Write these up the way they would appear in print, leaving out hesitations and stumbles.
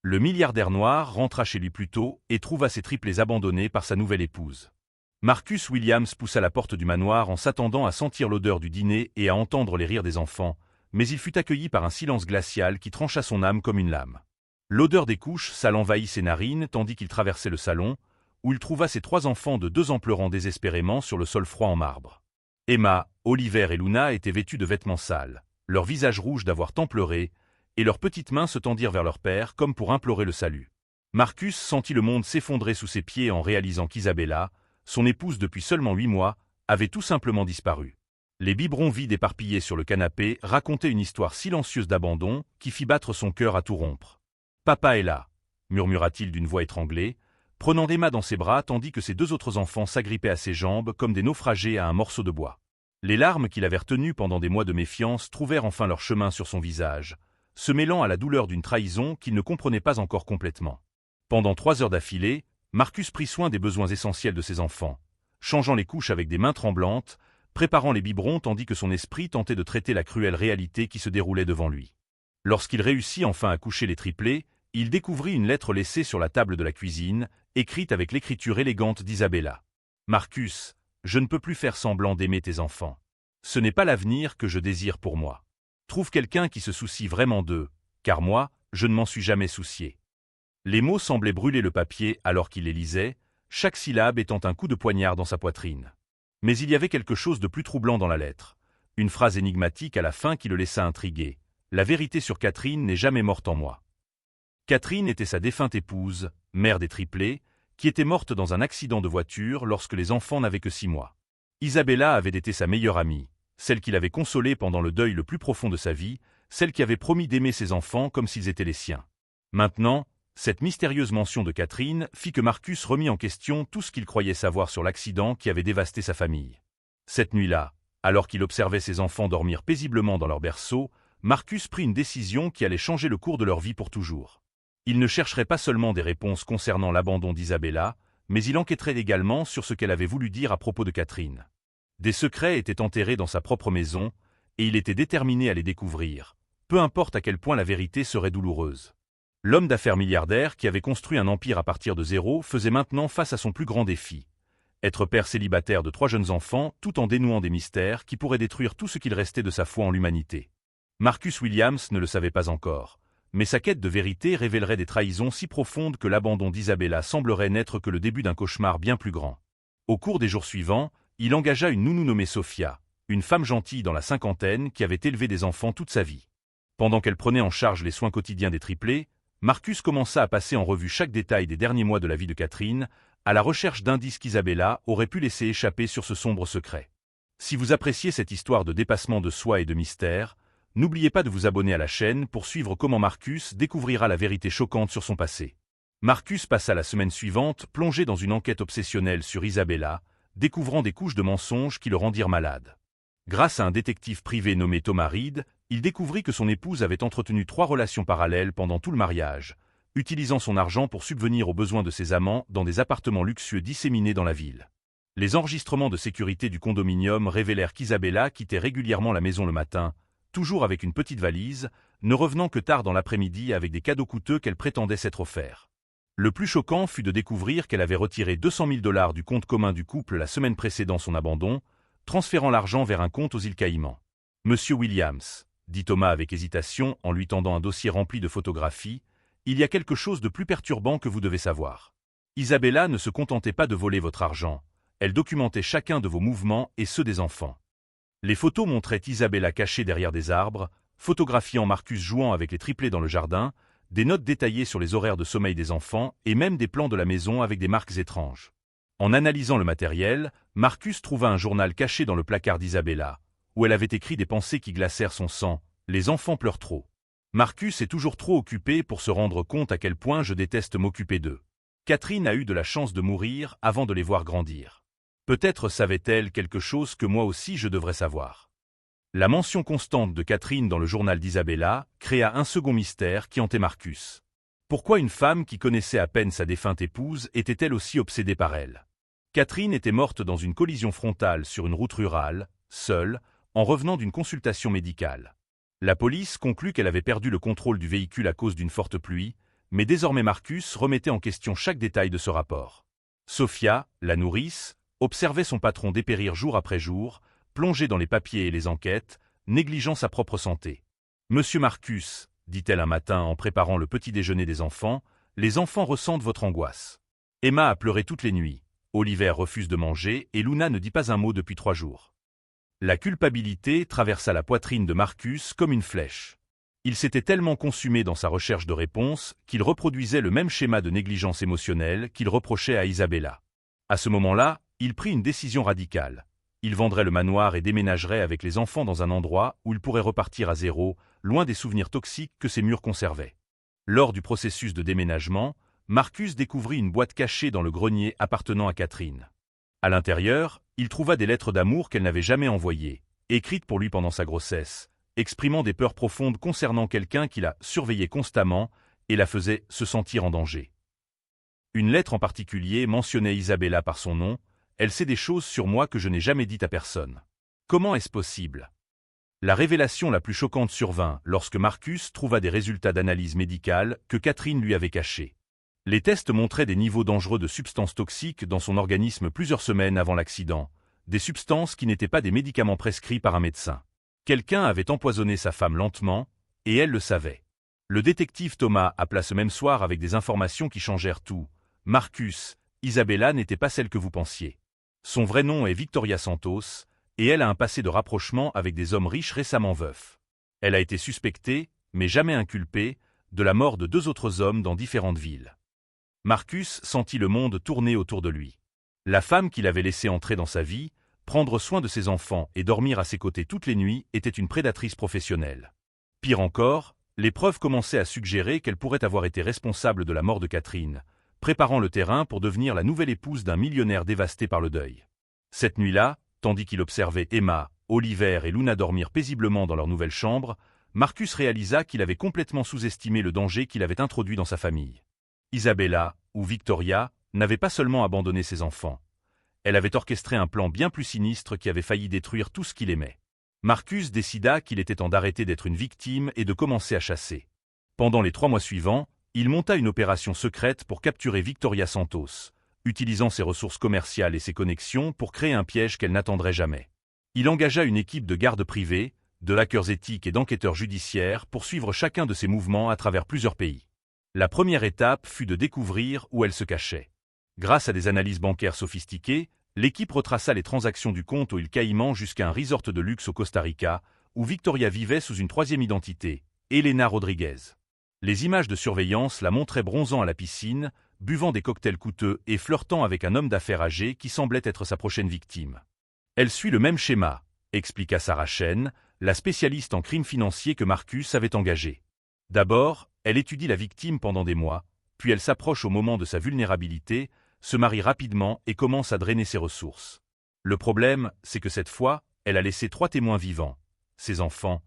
Le milliardaire noir rentra chez lui plus tôt et trouva ses triplés abandonnés par sa nouvelle épouse. Marcus Williams poussa la porte du manoir en s'attendant à sentir l'odeur du dîner et à entendre les rires des enfants, mais il fut accueilli par un silence glacial qui trancha son âme comme une lame. L'odeur des couches sales envahit ses narines tandis qu'il traversait le salon, où il trouva ses 3 enfants de 2 ans pleurant désespérément sur le sol froid en marbre. Emma, Oliver et Luna étaient vêtus de vêtements sales, leurs visages rouges d'avoir tant pleuré, et leurs petites mains se tendirent vers leur père comme pour implorer le salut. Marcus sentit le monde s'effondrer sous ses pieds en réalisant qu'Isabella, son épouse depuis seulement 8 mois, avait tout simplement disparu. Les biberons vides éparpillés sur le canapé racontaient une histoire silencieuse d'abandon qui fit battre son cœur à tout rompre. « Papa est là !» murmura-t-il d'une voix étranglée, prenant Emma dans ses bras tandis que ses 2 autres enfants s'agrippaient à ses jambes comme des naufragés à un morceau de bois. Les larmes qu'il avait retenues pendant des mois de méfiance trouvèrent enfin leur chemin sur son visage, se mêlant à la douleur d'une trahison qu'il ne comprenait pas encore complètement. Pendant 3 heures d'affilée, Marcus prit soin des besoins essentiels de ses enfants, changeant les couches avec des mains tremblantes, préparant les biberons tandis que son esprit tentait de traiter la cruelle réalité qui se déroulait devant lui. Lorsqu'il réussit enfin à coucher les triplés, il découvrit une lettre laissée sur la table de la cuisine, écrite avec l'écriture élégante d'Isabella. « Marcus, je ne peux plus faire semblant d'aimer tes enfants. Ce n'est pas l'avenir que je désire pour moi. Trouve quelqu'un qui se soucie vraiment d'eux, car moi, je ne m'en suis jamais soucié. » Les mots semblaient brûler le papier alors qu'il les lisait, chaque syllabe étant un coup de poignard dans sa poitrine. Mais il y avait quelque chose de plus troublant dans la lettre. Une phrase énigmatique à la fin qui le laissa intrigué. « La vérité sur Catherine n'est jamais morte en moi. » Catherine était sa défunte épouse, mère des triplés, qui était morte dans un accident de voiture lorsque les enfants n'avaient que 6 mois. Isabella avait été sa meilleure amie, celle qui l'avait consolée pendant le deuil le plus profond de sa vie, celle qui avait promis d'aimer ses enfants comme s'ils étaient les siens. Maintenant, cette mystérieuse mention de Catherine fit que Marcus remit en question tout ce qu'il croyait savoir sur l'accident qui avait dévasté sa famille. Cette nuit-là, alors qu'il observait ses enfants dormir paisiblement dans leur berceau, Marcus prit une décision qui allait changer le cours de leur vie pour toujours. Il ne chercherait pas seulement des réponses concernant l'abandon d'Isabella, mais il enquêterait également sur ce qu'elle avait voulu dire à propos de Catherine. Des secrets étaient enterrés dans sa propre maison, et il était déterminé à les découvrir, peu importe à quel point la vérité serait douloureuse. L'homme d'affaires milliardaire qui avait construit un empire à partir de zéro faisait maintenant face à son plus grand défi. Être père célibataire de 3 jeunes enfants tout en dénouant des mystères qui pourraient détruire tout ce qu'il restait de sa foi en l'humanité. Marcus Williams ne le savait pas encore, mais sa quête de vérité révélerait des trahisons si profondes que l'abandon d'Isabella semblerait n'être que le début d'un cauchemar bien plus grand. Au cours des jours suivants, il engagea une nounou nommée Sophia, une femme gentille dans la cinquantaine qui avait élevé des enfants toute sa vie. Pendant qu'elle prenait en charge les soins quotidiens des triplés, Marcus commença à passer en revue chaque détail des derniers mois de la vie de Catherine, à la recherche d'indices qu'Isabella aurait pu laisser échapper sur ce sombre secret. Si vous appréciez cette histoire de dépassement de soi et de mystère, n'oubliez pas de vous abonner à la chaîne pour suivre comment Marcus découvrira la vérité choquante sur son passé. Marcus passa la semaine suivante plongé dans une enquête obsessionnelle sur Isabella, découvrant des couches de mensonges qui le rendirent malade. Grâce à un détective privé nommé Thomas Reed, il découvrit que son épouse avait entretenu 3 relations parallèles pendant tout le mariage, utilisant son argent pour subvenir aux besoins de ses amants dans des appartements luxueux disséminés dans la ville. Les enregistrements de sécurité du condominium révélèrent qu'Isabella quittait régulièrement la maison le matin, toujours avec une petite valise, ne revenant que tard dans l'après-midi avec des cadeaux coûteux qu'elle prétendait s'être offerts. Le plus choquant fut de découvrir qu'elle avait retiré 200 000 $ du compte commun du couple la semaine précédant son abandon, transférant l'argent vers un compte aux îles Caïmans. « Monsieur Williams », dit Thomas avec hésitation en lui tendant un dossier rempli de photographies, « il y a quelque chose de plus perturbant que vous devez savoir. Isabella ne se contentait pas de voler votre argent, elle documentait chacun de vos mouvements et ceux des enfants. Les photos montraient Isabella cachée derrière des arbres, photographiant Marcus jouant avec les triplés dans le jardin, des notes détaillées sur les horaires de sommeil des enfants et même des plans de la maison avec des marques étranges. En analysant le matériel, Marcus trouva un journal caché dans le placard d'Isabella, où elle avait écrit des pensées qui glacèrent son sang. « Les enfants pleurent trop. Marcus est toujours trop occupé pour se rendre compte à quel point je déteste m'occuper d'eux. Catherine a eu de la chance de mourir avant de les voir grandir. Peut-être savait-elle quelque chose que moi aussi je devrais savoir. » La mention constante de Catherine dans le journal d'Isabella créa un second mystère qui hantait Marcus. Pourquoi une femme qui connaissait à peine sa défunte épouse était-elle aussi obsédée par elle? Catherine était morte dans une collision frontale sur une route rurale, seule, en revenant d'une consultation médicale. La police conclut qu'elle avait perdu le contrôle du véhicule à cause d'une forte pluie, mais désormais Marcus remettait en question chaque détail de ce rapport. Sophia, la nourrice, observait son patron dépérir jour après jour, plongé dans les papiers et les enquêtes, négligeant sa propre santé. « Monsieur Marcus, dit-elle un matin en préparant le petit déjeuner des enfants, les enfants ressentent votre angoisse. Emma a pleuré toutes les nuits, Oliver refuse de manger et Luna ne dit pas un mot depuis 3 jours. » La culpabilité traversa la poitrine de Marcus comme une flèche. Il s'était tellement consumé dans sa recherche de réponses qu'il reproduisait le même schéma de négligence émotionnelle qu'il reprochait à Isabella. À ce moment-là, il prit une décision radicale. Il vendrait le manoir et déménagerait avec les enfants dans un endroit où il pourrait repartir à zéro, loin des souvenirs toxiques que ces murs conservaient. Lors du processus de déménagement, Marcus découvrit une boîte cachée dans le grenier appartenant à Catherine. À l'intérieur, il trouva des lettres d'amour qu'elle n'avait jamais envoyées, écrites pour lui pendant sa grossesse, exprimant des peurs profondes concernant quelqu'un qui la surveillait constamment et la faisait se sentir en danger. Une lettre en particulier mentionnait Isabella par son nom. « Elle sait des choses sur moi que je n'ai jamais dites à personne. » Comment est-ce possible? La révélation la plus choquante survint lorsque Marcus trouva des résultats d'analyse médicale que Catherine lui avait cachés. Les tests montraient des niveaux dangereux de substances toxiques dans son organisme plusieurs semaines avant l'accident, des substances qui n'étaient pas des médicaments prescrits par un médecin. Quelqu'un avait empoisonné sa femme lentement, et elle le savait. Le détective Thomas appela ce même soir avec des informations qui changèrent tout. « Marcus, Isabella n'était pas celle que vous pensiez. Son vrai nom est Victoria Santos, et elle a un passé de rapprochement avec des hommes riches récemment veufs. Elle a été suspectée, mais jamais inculpée, de la mort de 2 autres hommes dans différentes villes. » Marcus sentit le monde tourner autour de lui. La femme qu'il avait laissée entrer dans sa vie, prendre soin de ses enfants et dormir à ses côtés toutes les nuits était une prédatrice professionnelle. Pire encore, les preuves commençaient à suggérer qu'elle pourrait avoir été responsable de la mort de Catherine, préparant le terrain pour devenir la nouvelle épouse d'un millionnaire dévasté par le deuil. Cette nuit-là, tandis qu'il observait Emma, Oliver et Luna dormir paisiblement dans leur nouvelle chambre, Marcus réalisa qu'il avait complètement sous-estimé le danger qu'il avait introduit dans sa famille. Isabella, ou Victoria, n'avait pas seulement abandonné ses enfants. Elle avait orchestré un plan bien plus sinistre qui avait failli détruire tout ce qu'il aimait. Marcus décida qu'il était temps d'arrêter d'être une victime et de commencer à chasser. Pendant les 3 mois suivants, il monta une opération secrète pour capturer Victoria Santos, utilisant ses ressources commerciales et ses connexions pour créer un piège qu'elle n'attendrait jamais. Il engagea une équipe de gardes privés, de hackers éthiques et d'enquêteurs judiciaires pour suivre chacun de ses mouvements à travers plusieurs pays. La première étape fut de découvrir où elle se cachait. Grâce à des analyses bancaires sophistiquées, l'équipe retraça les transactions du compte aux îles Caïmans jusqu'à un resort de luxe au Costa Rica, où Victoria vivait sous une 3e identité, Elena Rodriguez. Les images de surveillance la montraient bronzant à la piscine, buvant des cocktails coûteux et flirtant avec un homme d'affaires âgé qui semblait être sa prochaine victime. Elle suit le même schéma, expliqua Sarah Chen, la spécialiste en crimes financiers que Marcus avait engagée. D'abord, elle étudie la victime pendant des mois, puis elle s'approche au moment de sa vulnérabilité, se marie rapidement et commence à drainer ses ressources. Le problème, c'est que cette fois, elle a laissé 3 témoins vivants, ses enfants,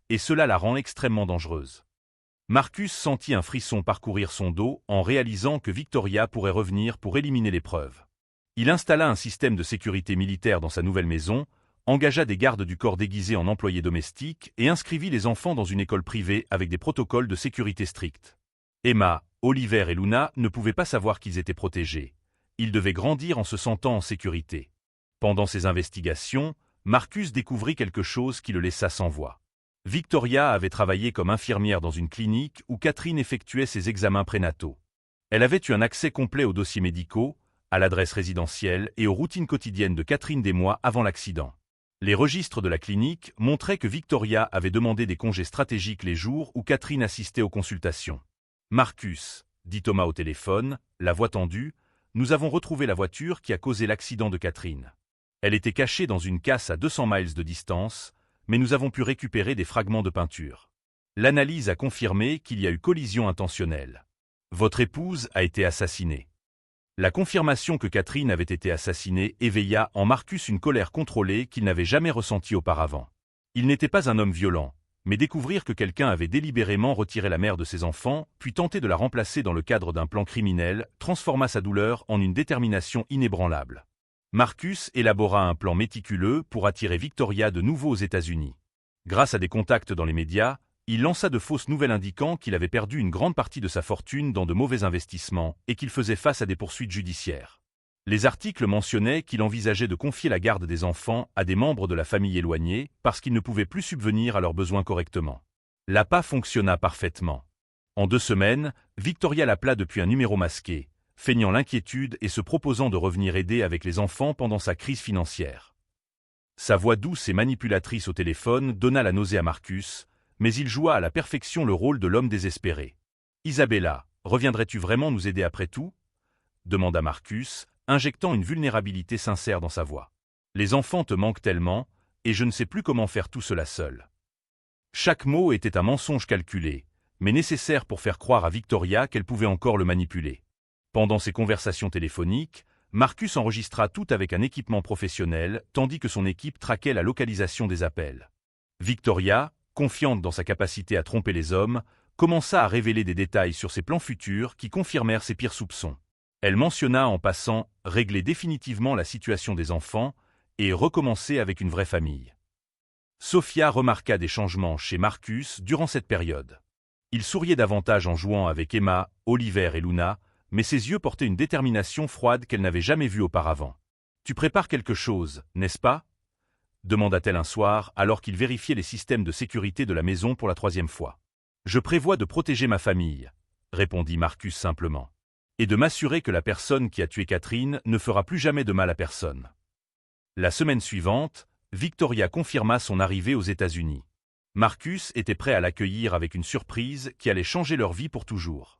et cela la rend extrêmement dangereuse. Marcus sentit un frisson parcourir son dos en réalisant que Victoria pourrait revenir pour éliminer les preuves. Il installa un système de sécurité militaire dans sa nouvelle maison, engagea des gardes du corps déguisés en employés domestiques et inscrivit les enfants dans une école privée avec des protocoles de sécurité stricts. Emma, Oliver et Luna ne pouvaient pas savoir qu'ils étaient protégés. Ils devaient grandir en se sentant en sécurité. Pendant ses investigations, Marcus découvrit quelque chose qui le laissa sans voix. Victoria avait travaillé comme infirmière dans une clinique où Catherine effectuait ses examens prénataux. Elle avait eu un accès complet aux dossiers médicaux, à l'adresse résidentielle et aux routines quotidiennes de Catherine des mois avant l'accident. Les registres de la clinique montraient que Victoria avait demandé des congés stratégiques les jours où Catherine assistait aux consultations. « Marcus, » dit Thomas au téléphone, la voix tendue, « nous avons retrouvé la voiture qui a causé l'accident de Catherine. Elle était cachée dans une casse à 200 miles de distance, mais nous avons pu récupérer des fragments de peinture. L'analyse a confirmé qu'il y a eu collision intentionnelle. Votre épouse a été assassinée. » La confirmation que Catherine avait été assassinée éveilla en Marcus une colère contrôlée qu'il n'avait jamais ressentie auparavant. Il n'était pas un homme violent, mais découvrir que quelqu'un avait délibérément retiré la mère de ses enfants, puis tenté de la remplacer dans le cadre d'un plan criminel, transforma sa douleur en une détermination inébranlable. Marcus élabora un plan méticuleux pour attirer Victoria de nouveau aux États-Unis. Grâce à des contacts dans les médias, Il lança de fausses nouvelles indiquant qu'il avait perdu une grande partie de sa fortune dans de mauvais investissements et qu'il faisait face à des poursuites judiciaires. Les articles mentionnaient qu'il envisageait de confier la garde des enfants à des membres de la famille éloignés parce qu'il ne pouvait plus subvenir à leurs besoins correctement. L'appât fonctionna parfaitement. En 2 semaines, Victoria l'appela depuis un numéro masqué, feignant l'inquiétude et se proposant de revenir aider avec les enfants pendant sa crise financière. Sa voix douce et manipulatrice au téléphone donna la nausée à Marcus, mais il joua à la perfection le rôle de l'homme désespéré. « Isabella, reviendrais-tu vraiment nous aider après tout ?» demanda Marcus, injectant une vulnérabilité sincère dans sa voix. « Les enfants te manquent tellement, et je ne sais plus comment faire tout cela seul. » Chaque mot était un mensonge calculé, mais nécessaire pour faire croire à Victoria qu'elle pouvait encore le manipuler. Pendant ces conversations téléphoniques, Marcus enregistra tout avec un équipement professionnel, tandis que son équipe traquait la localisation des appels. Victoria, confiante dans sa capacité à tromper les hommes, commença à révéler des détails sur ses plans futurs qui confirmèrent ses pires soupçons. Elle mentionna en passant régler définitivement la situation des enfants et recommencer avec une vraie famille. Sophia remarqua des changements chez Marcus durant cette période. Il souriait davantage en jouant avec Emma, Oliver et Luna, mais ses yeux portaient une détermination froide qu'elle n'avait jamais vue auparavant. « Tu prépares quelque chose, n'est-ce pas ?» demanda-t-elle un soir alors qu'il vérifiait les systèmes de sécurité de la maison pour la 3e fois. « Je prévois de protéger ma famille, » répondit Marcus simplement, « et de m'assurer que la personne qui a tué Catherine ne fera plus jamais de mal à personne. » La semaine suivante, Victoria confirma son arrivée aux États-Unis. Marcus était prêt à l'accueillir avec une surprise qui allait changer leur vie pour toujours.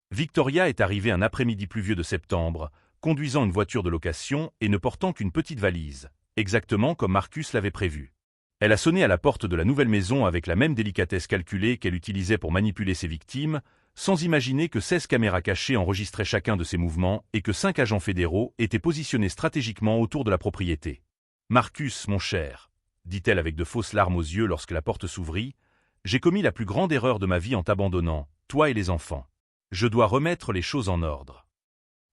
Victoria est arrivée un après-midi pluvieux de septembre, conduisant une voiture de location et ne portant qu'une petite valise, exactement comme Marcus l'avait prévu. Elle a sonné à la porte de la nouvelle maison avec la même délicatesse calculée qu'elle utilisait pour manipuler ses victimes, sans imaginer que 16 caméras cachées enregistraient chacun de ses mouvements et que 5 agents fédéraux étaient positionnés stratégiquement autour de la propriété. « Marcus, mon cher, » dit-elle avec de fausses larmes aux yeux lorsque la porte s'ouvrit, « j'ai commis la plus grande erreur de ma vie en t'abandonnant, toi et les enfants. Je dois remettre les choses en ordre. »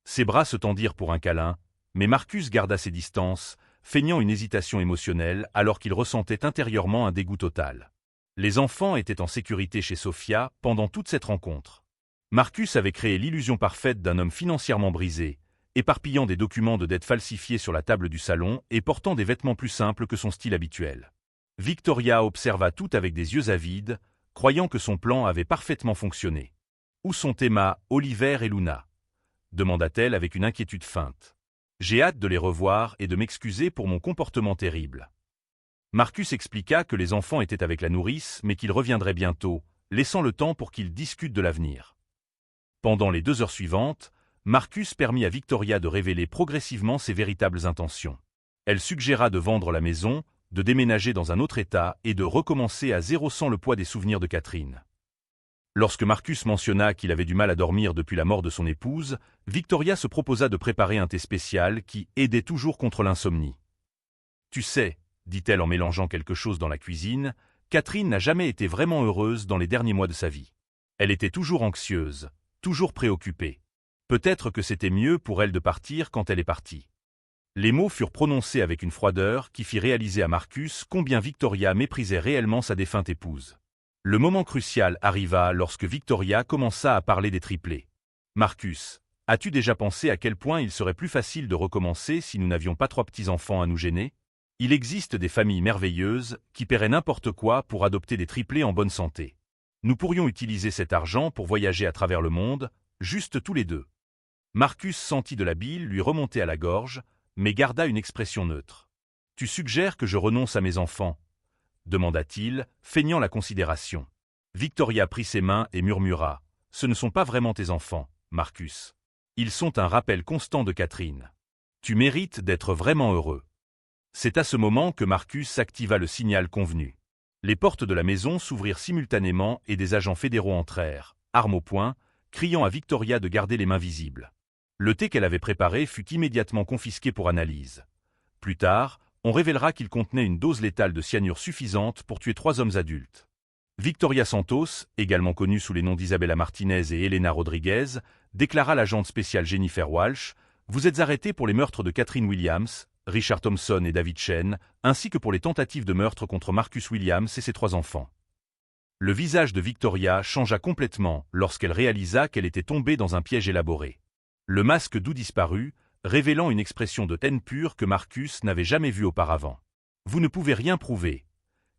Ses bras se tendirent pour un câlin, mais Marcus garda ses distances, feignant une hésitation émotionnelle alors qu'il ressentait intérieurement un dégoût total. Les enfants étaient en sécurité chez Sophia pendant toute cette rencontre. Marcus avait créé l'illusion parfaite d'un homme financièrement brisé, éparpillant des documents de dette falsifiés sur la table du salon et portant des vêtements plus simples que son style habituel. Victoria observa tout avec des yeux avides, croyant que son plan avait parfaitement fonctionné. « Où sont Emma, Oliver et Luna ?» demanda-t-elle avec une inquiétude feinte. « J'ai hâte de les revoir et de m'excuser pour mon comportement terrible. » Marcus expliqua que les enfants étaient avec la nourrice mais qu'ils reviendraient bientôt, laissant le temps pour qu'ils discutent de l'avenir. Pendant les 2 heures suivantes, Marcus permit à Victoria de révéler progressivement ses véritables intentions. Elle suggéra de vendre la maison, de déménager dans un autre état et de recommencer à zéro sans le poids des souvenirs de Catherine. Lorsque Marcus mentionna qu'il avait du mal à dormir depuis la mort de son épouse, Victoria se proposa de préparer un thé spécial qui aidait toujours contre l'insomnie. « Tu sais, » dit-elle en mélangeant quelque chose dans la cuisine, « Catherine n'a jamais été vraiment heureuse dans les derniers mois de sa vie. Elle était toujours anxieuse, toujours préoccupée. Peut-être que c'était mieux pour elle de partir quand elle est partie. » Les mots furent prononcés avec une froideur qui fit réaliser à Marcus combien Victoria méprisait réellement sa défunte épouse. Le moment crucial arriva lorsque Victoria commença à parler des triplés. « Marcus, as-tu déjà pensé à quel point il serait plus facile de recommencer si nous n'avions pas 3 petits-enfants à nous gêner ? Il existe des familles merveilleuses qui paieraient n'importe quoi pour adopter des triplés en bonne santé. Nous pourrions utiliser cet argent pour voyager à travers le monde, juste tous les 2. » Marcus sentit de la bile lui remonter à la gorge, mais garda une expression neutre. « Tu suggères que je renonce à mes enfants ?» demanda-t-il, feignant la considération. Victoria prit ses mains et murmura « Ce ne sont pas vraiment tes enfants, Marcus. Ils sont un rappel constant de Catherine. Tu mérites d'être vraiment heureux. » C'est à ce moment que Marcus activa le signal convenu. Les portes de la maison s'ouvrirent simultanément et des agents fédéraux entrèrent, armes au poing, criant à Victoria de garder les mains visibles. Le thé qu'elle avait préparé fut immédiatement confisqué pour analyse. Plus tard, on révélera qu'il contenait une dose létale de cyanure suffisante pour tuer 3 hommes adultes. Victoria Santos, également connue sous les noms d'Isabella Martinez et Elena Rodriguez, déclara l'agente spéciale Jennifer Walsh « Vous êtes arrêtés pour les meurtres de Catherine Williams, Richard Thompson et David Chen, ainsi que pour les tentatives de meurtre contre Marcus Williams et ses 3 enfants. » Le visage de Victoria changea complètement lorsqu'elle réalisa qu'elle était tombée dans un piège élaboré. Le masque doux disparut, révélant une expression de haine pure que Marcus n'avait jamais vue auparavant. « Vous ne pouvez rien prouver !»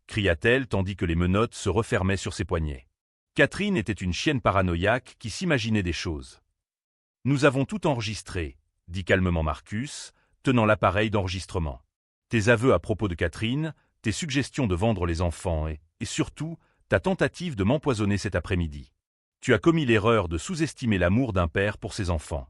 cria-t-elle tandis que les menottes se refermaient sur ses poignets. Catherine était une chienne paranoïaque qui s'imaginait des choses. « Nous avons tout enregistré », dit calmement Marcus, tenant l'appareil d'enregistrement. « Tes aveux à propos de Catherine, tes suggestions de vendre les enfants et surtout, ta tentative de m'empoisonner cet après-midi. Tu as commis l'erreur de sous-estimer l'amour d'un père pour ses enfants. »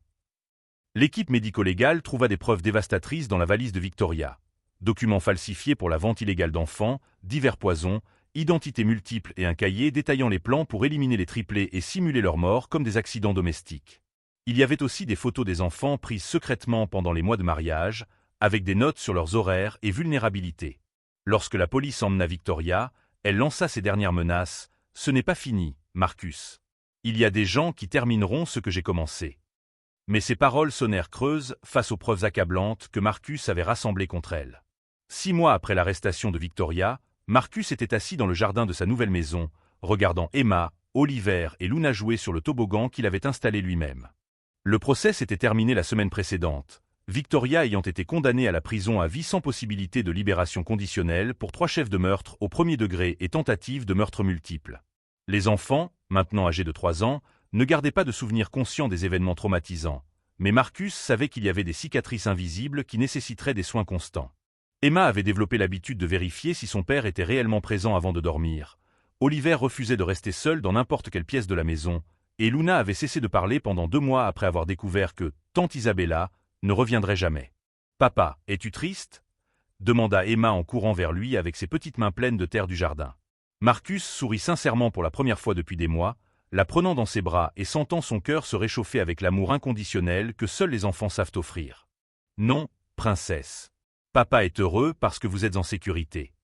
L'équipe médico-légale trouva des preuves dévastatrices dans la valise de Victoria. Documents falsifiés pour la vente illégale d'enfants, divers poisons, identités multiples et un cahier détaillant les plans pour éliminer les triplés et simuler leur mort comme des accidents domestiques. Il y avait aussi des photos des enfants prises secrètement pendant les mois de mariage, avec des notes sur leurs horaires et vulnérabilités. Lorsque la police emmena Victoria, elle lança ses dernières menaces. « Ce n'est pas fini, Marcus. Il y a des gens qui termineront ce que j'ai commencé. » Mais ces paroles sonnèrent creuses face aux preuves accablantes que Marcus avait rassemblées contre elle. 6 mois après l'arrestation de Victoria, Marcus était assis dans le jardin de sa nouvelle maison, regardant Emma, Oliver et Luna jouer sur le toboggan qu'il avait installé lui-même. Le procès s'était terminé la semaine précédente, Victoria ayant été condamnée à la prison à vie sans possibilité de libération conditionnelle pour 3 chefs de meurtre au premier degré et tentative de meurtre multiple. Les enfants, maintenant âgés de 3 ans, ne gardaient pas de souvenirs conscients des événements traumatisants, mais Marcus savait qu'il y avait des cicatrices invisibles qui nécessiteraient des soins constants. Emma avait développé l'habitude de vérifier si son père était réellement présent avant de dormir. Oliver refusait de rester seul dans n'importe quelle pièce de la maison, et Luna avait cessé de parler pendant 2 mois après avoir découvert que tante Isabella ne reviendrait jamais. « Papa, es-tu triste ?» demanda Emma en courant vers lui avec ses petites mains pleines de terre du jardin. Marcus sourit sincèrement pour la première fois depuis des mois, la prenant dans ses bras et sentant son cœur se réchauffer avec l'amour inconditionnel que seuls les enfants savent offrir. « Non, princesse. Papa est heureux parce que vous êtes en sécurité. »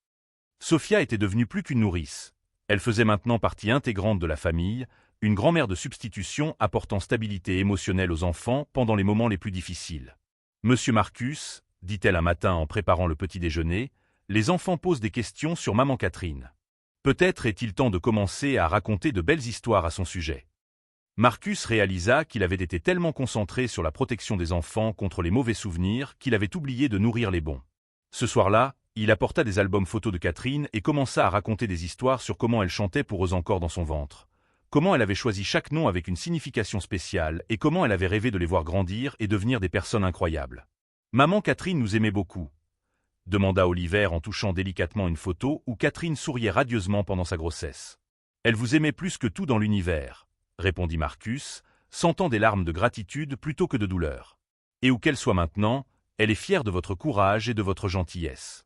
Sophia était devenue plus qu'une nourrice. Elle faisait maintenant partie intégrante de la famille, une grand-mère de substitution apportant stabilité émotionnelle aux enfants pendant les moments les plus difficiles. « Monsieur Marcus, » dit-elle un matin en préparant le petit déjeuner, « les enfants posent des questions sur maman Catherine. Peut-être est-il temps de commencer à raconter de belles histoires à son sujet. » Marcus réalisa qu'il avait été tellement concentré sur la protection des enfants contre les mauvais souvenirs qu'il avait oublié de nourrir les bons. Ce soir-là, il apporta des albums photos de Catherine et commença à raconter des histoires sur comment elle chantait pour eux encore dans son ventre, comment elle avait choisi chaque nom avec une signification spéciale et comment elle avait rêvé de les voir grandir et devenir des personnes incroyables. « Maman Catherine nous aimait beaucoup ?» demanda Oliver en touchant délicatement une photo où Catherine souriait radieusement pendant sa grossesse. « Elle vous aimait plus que tout dans l'univers, » répondit Marcus, sentant des larmes de gratitude plutôt que de douleur. « Et où qu'elle soit maintenant, elle est fière de votre courage et de votre gentillesse. »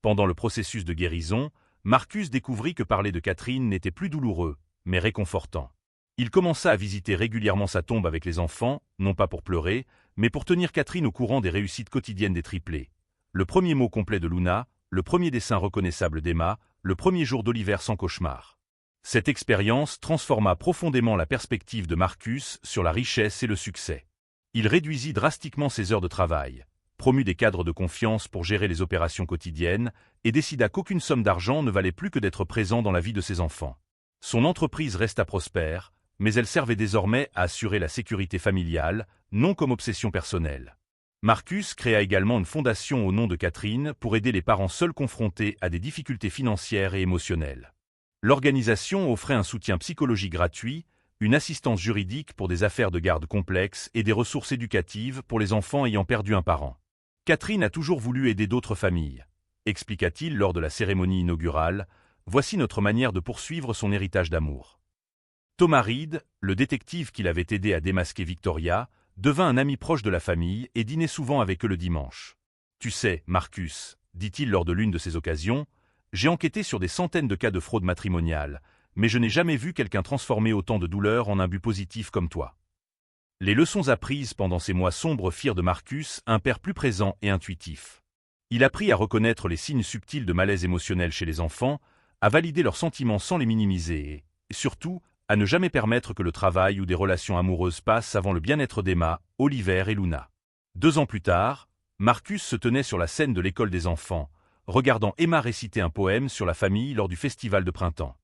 Pendant le processus de guérison, Marcus découvrit que parler de Catherine n'était plus douloureux, mais réconfortant. Il commença à visiter régulièrement sa tombe avec les enfants, non pas pour pleurer, mais pour tenir Catherine au courant des réussites quotidiennes des triplés. Le premier mot complet de Luna, le premier dessin reconnaissable d'Emma, le premier jour d'Oliver sans cauchemar. Cette expérience transforma profondément la perspective de Marcus sur la richesse et le succès. Il réduisit drastiquement ses heures de travail, promut des cadres de confiance pour gérer les opérations quotidiennes et décida qu'aucune somme d'argent ne valait plus que d'être présent dans la vie de ses enfants. Son entreprise resta prospère, mais elle servait désormais à assurer la sécurité familiale, non comme obsession personnelle. Marcus créa également une fondation au nom de Catherine pour aider les parents seuls confrontés à des difficultés financières et émotionnelles. L'organisation offrait un soutien psychologique gratuit, une assistance juridique pour des affaires de garde complexes et des ressources éducatives pour les enfants ayant perdu un parent. Catherine a toujours voulu aider d'autres familles, expliqua-t-il lors de la cérémonie inaugurale. Voici notre manière de poursuivre son héritage d'amour. Thomas Reed, le détective qui l'avait aidé à démasquer Victoria, devint un ami proche de la famille et dînait souvent avec eux le dimanche. « Tu sais, Marcus, » dit-il lors de l'une de ces occasions, « j'ai enquêté sur des centaines de cas de fraude matrimoniale, mais je n'ai jamais vu quelqu'un transformer autant de douleur en un but positif comme toi. » Les leçons apprises pendant ces mois sombres firent de Marcus un père plus présent et intuitif. Il apprit à reconnaître les signes subtils de malaise émotionnel chez les enfants, à valider leurs sentiments sans les minimiser et, surtout, à ne jamais permettre que le travail ou des relations amoureuses passent avant le bien-être d'Emma, Oliver et Luna. 2 ans plus tard, Marcus se tenait sur la scène de l'école des enfants, regardant Emma réciter un poème sur la famille lors du festival de printemps.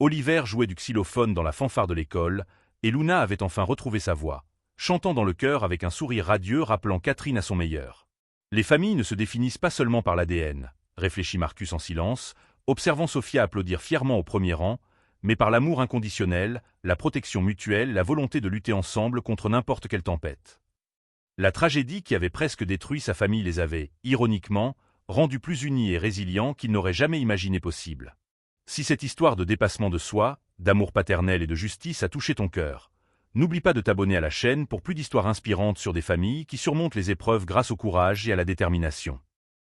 Oliver jouait du xylophone dans la fanfare de l'école, et Luna avait enfin retrouvé sa voix, chantant dans le chœur avec un sourire radieux rappelant Catherine à son meilleur. Les familles ne se définissent pas seulement par l'ADN, réfléchit Marcus en silence, observant Sophia applaudir fièrement au premier rang, mais par l'amour inconditionnel, la protection mutuelle, la volonté de lutter ensemble contre n'importe quelle tempête. La tragédie qui avait presque détruit sa famille les avait, ironiquement, rendus plus unis et résilients qu'ils n'auraient jamais imaginé possible. Si cette histoire de dépassement de soi, d'amour paternel et de justice a touché ton cœur, n'oublie pas de t'abonner à la chaîne pour plus d'histoires inspirantes sur des familles qui surmontent les épreuves grâce au courage et à la détermination.